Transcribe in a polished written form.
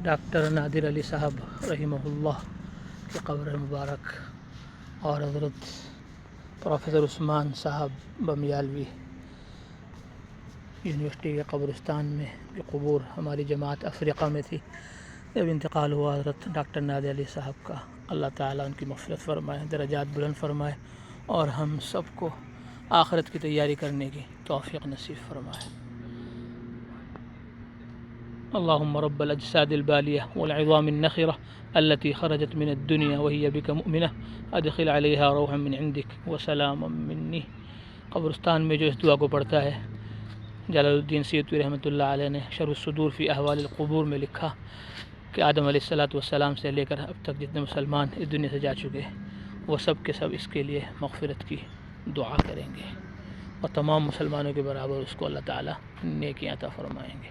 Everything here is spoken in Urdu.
ڈاکٹر نادر علی صاحب رحمہ اللہ کی قبر مبارک اور حضرت پروفیسر عثمان صاحب بمیالوی یونیورسٹی کے قبرستان میں جو قبور ہماری جماعت افریقہ میں تھی، جب انتقال ہوا حضرت ڈاکٹر نادر علی صاحب کا، اللہ تعالیٰ ان کی مغفرت فرمائے، درجات بلند فرمائے اور ہم سب کو آخرت کی تیاری کرنے کی توفیق نصیب فرمائے۔ اللهم رب الأجساد البالية والعظام النخرة التي خرجت من الدنيا وهي بك مؤمنة أدخل عليها روحا من عندك وسلاما مني۔ قبرستان میں جو اس دعا کو پڑھتا ہے، جلال الدین سیوطی رحمۃ اللہ علیہ نے شرح الصدور فی احوال القبور میں لکھا کہ آدم علیہ السلام سے لے کر اب تک جتنے مسلمان اس دنیا سے جا چکے وہ سب کے سب اس کے لیے مغفرت کی دعا کریں گے اور تمام مسلمانوں کے برابر اس کو اللہ تعالیٰ نیکیاں عطا فرمائیں گے۔